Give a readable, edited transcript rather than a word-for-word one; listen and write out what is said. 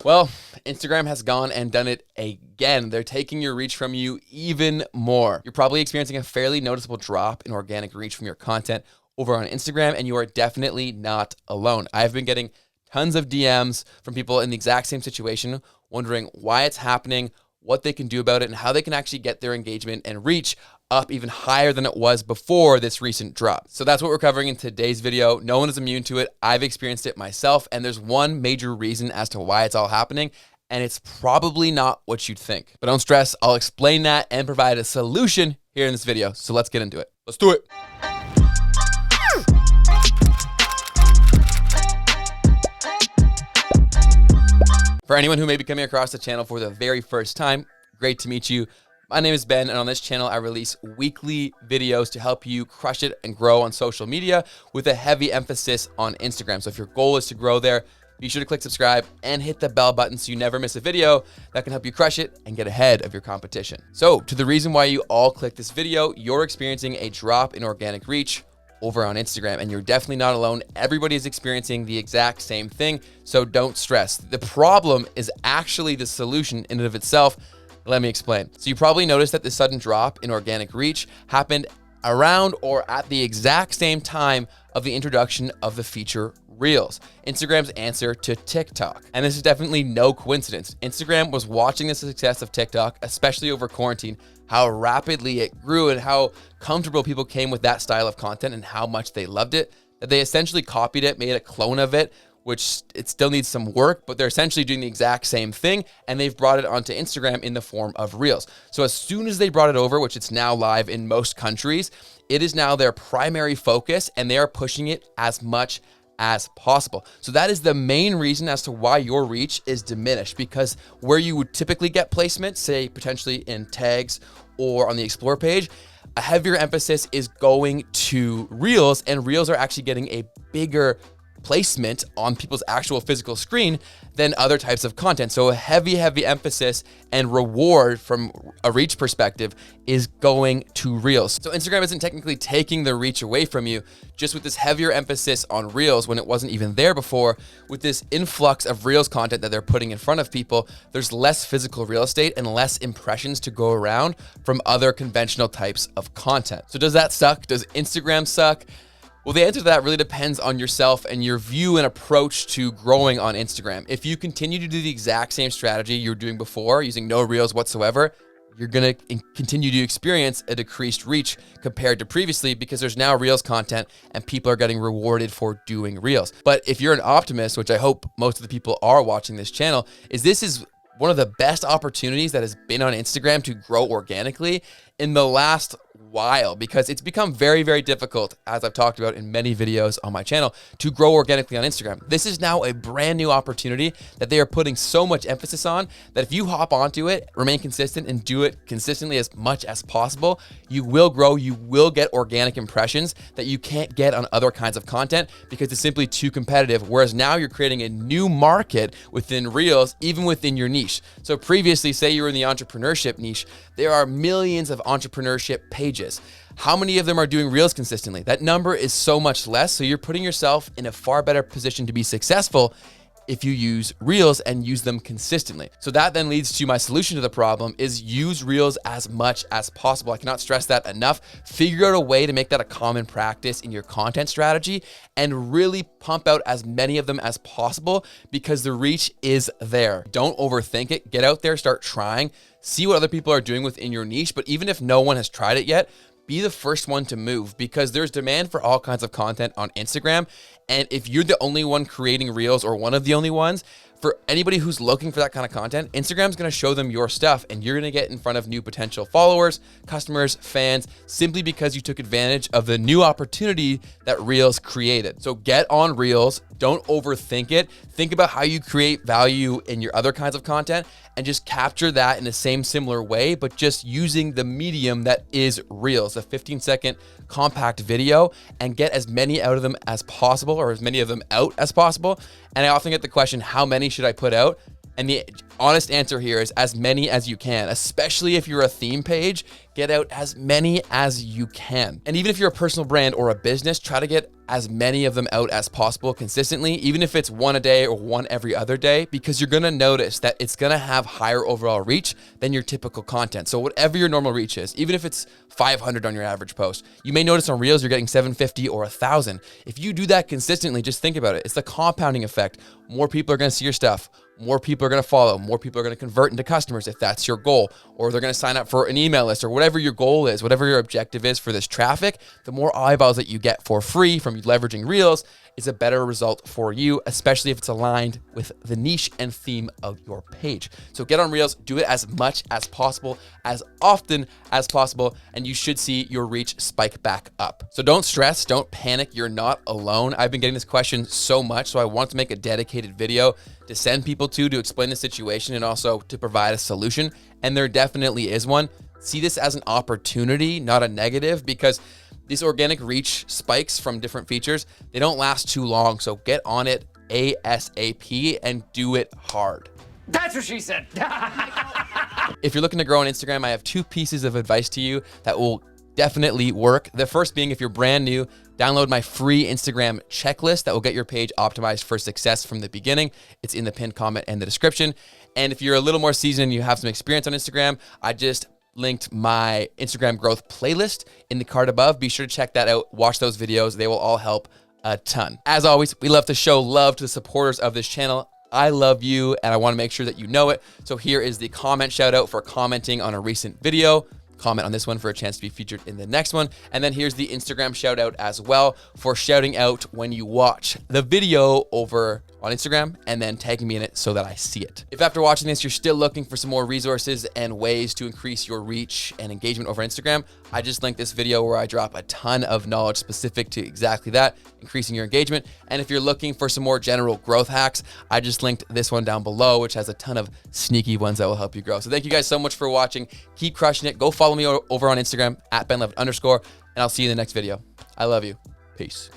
Well, Instagram has gone and done it again. They're taking your reach from you even more. You're probably experiencing a fairly noticeable drop in organic reach from your content over on Instagram, and you are definitely not alone. I've been getting tons of DMs from people in the exact same situation, wondering why it's happening, what they can do about it, and how they can actually get their engagement and reach up even higher than it was before this recent drop. So that's what we're covering in today's video. No one is immune to it. I've experienced it myself, and there's one major reason as to why it's all happening, and it's probably not what you'd think. But don't stress, I'll explain that and provide a solution here in this video. So let's get into it. Let's do it. For anyone who may be coming across the channel for the very first time, great to meet you. My name is Ben, and on this channel, I release weekly videos to help you crush it and grow on social media with a heavy emphasis on Instagram. So if your goal is to grow there, be sure to click subscribe and hit the bell button so you never miss a video that can help you crush it and get ahead of your competition. So to the reason why you all click this video, you're experiencing a drop in organic reach over on Instagram, and you're definitely not alone. Everybody is experiencing the exact same thing, so don't stress. The problem is actually the solution in and of itself. Let me explain. So you probably noticed that the sudden drop in organic reach happened around or at the exact same time of the introduction of the feature Reels, Instagram's answer to TikTok. And this is definitely no coincidence. Instagram was watching the success of TikTok, especially over quarantine, how rapidly it grew and how comfortable people came with that style of content and how much they loved it, that they essentially copied it, made a clone of it, which it still needs some work, but they're essentially doing the exact same thing, and they've brought it onto Instagram in the form of Reels. So as soon as they brought it over, which it's now live in most countries, it is now their primary focus, and they are pushing it as much as possible. So that is the main reason as to why your reach is diminished, because where you would typically get placement, say potentially in tags or on the Explore page, a heavier emphasis is going to Reels, and Reels are actually getting a bigger placement on people's actual physical screen than other types of content. So a heavy emphasis and reward from a reach perspective is going to Reels. So Instagram isn't technically taking the reach away from you, just with this heavier emphasis on Reels when it wasn't even there before. With this influx of Reels content that they're putting in front of people, there's less physical real estate and less impressions to go around from other conventional types of content. So does that suck? Does Instagram suck? Well, the answer to that really depends on yourself and your view and approach to growing on Instagram. If you continue to do the exact same strategy you were doing before, using no Reels whatsoever, you're going to continue to experience a decreased reach compared to previously, because there's now Reels content and people are getting rewarded for doing Reels. But if you're an optimist, which I hope most of the people are watching this channel, this is one of the best opportunities that has been on Instagram to grow organically in the last while, because it's become very difficult, as I've talked about in many videos on my channel, to grow organically on Instagram. This is now a brand new opportunity that they are putting so much emphasis on that if you hop onto it, remain consistent, and do it consistently as much as possible, you will grow, you will get organic impressions that you can't get on other kinds of content because it's simply too competitive. Whereas now you're creating a new market within Reels, even within your niche. So previously, say you were in the entrepreneurship niche, there are millions of entrepreneurship pages. How many of them are doing Reels consistently? That number is so much less. So you're putting yourself in a far better position to be successful if you use Reels and use them consistently. So that then leads to my solution to the problem is use Reels as much as possible. I cannot stress that enough. Figure out a way to make that a common practice in your content strategy and really pump out as many of them as possible, because the reach is there. Don't overthink it. Get out there, start trying, see what other people are doing within your niche. But even if no one has tried it yet, be the first one to move, because there's demand for all kinds of content on Instagram. And if you're the only one creating Reels, or one of the only ones, for anybody who's looking for that kind of content, Instagram's going to show them your stuff, and you're going to get in front of new potential followers, customers, fans, simply because you took advantage of the new opportunity that Reels created. So get on Reels. Don't overthink it. Think about how you create value in your other kinds of content and just capture that in the same similar way, but just using the medium that is Reels, a 15-second compact video, and get as many out of them as possible, or as many of them out as possible. And I often get the question, how many should I put out? And the honest answer here is as many as you can, especially if you're a theme page, get out as many as you can. And even if you're a personal brand or a business, try to get as many of them out as possible consistently, even if it's one a day or one every other day, because you're gonna notice that it's gonna have higher overall reach than your typical content. So whatever your normal reach is, even if it's 500 on your average post, you may notice on Reels you're getting 750 or 1,000. If you do that consistently, just think about it. It's the compounding effect. More people are gonna see your stuff. More people are going to follow, more people are going to convert into customers if that's your goal, or they're going to sign up for an email list, or whatever your goal is, whatever your objective is for this traffic. The more eyeballs that you get for free from leveraging Reels is a better result for you, especially if it's aligned with the niche and theme of your page. So get on Reels, do it as much as possible, as often as possible, and you should see your reach spike back up. So don't stress, don't panic, you're not alone. I've been getting this question so much, so I want to make a dedicated video to send people to explain the situation and also to provide a solution. And there definitely is one. See this as an opportunity, not a negative, because these organic reach spikes from different features, they don't last too long. So get on it ASAP and do it hard. That's what she said. If you're looking to grow on Instagram, I have 2 pieces of advice to you that will definitely work. The first being, if you're brand new, download my free Instagram checklist that will get your page optimized for success from the beginning. It's in the pinned comment and the description. And if you're a little more seasoned and you have some experience on Instagram, I just linked my Instagram growth playlist in the card above. Be sure to check that out. Watch those videos. They will all help a ton. As always, we love to show love to the supporters of this channel. I love you and I want to make sure that you know it. So here is the comment shout out for commenting on a recent video. Comment on this one for a chance to be featured in the next one. And then here's the Instagram shout out as well for shouting out when you watch the video over on Instagram and then tagging me in it so that I see it. If after watching this, you're still looking for some more resources and ways to increase your reach and engagement over Instagram, I just linked this video where I drop a ton of knowledge specific to exactly that, increasing your engagement. And if you're looking for some more general growth hacks, I just linked this one down below, which has a ton of sneaky ones that will help you grow. So thank you guys so much for watching. Keep crushing it. Go follow me over on Instagram @benlevitt_, and I'll see you in the next video. I love you. Peace.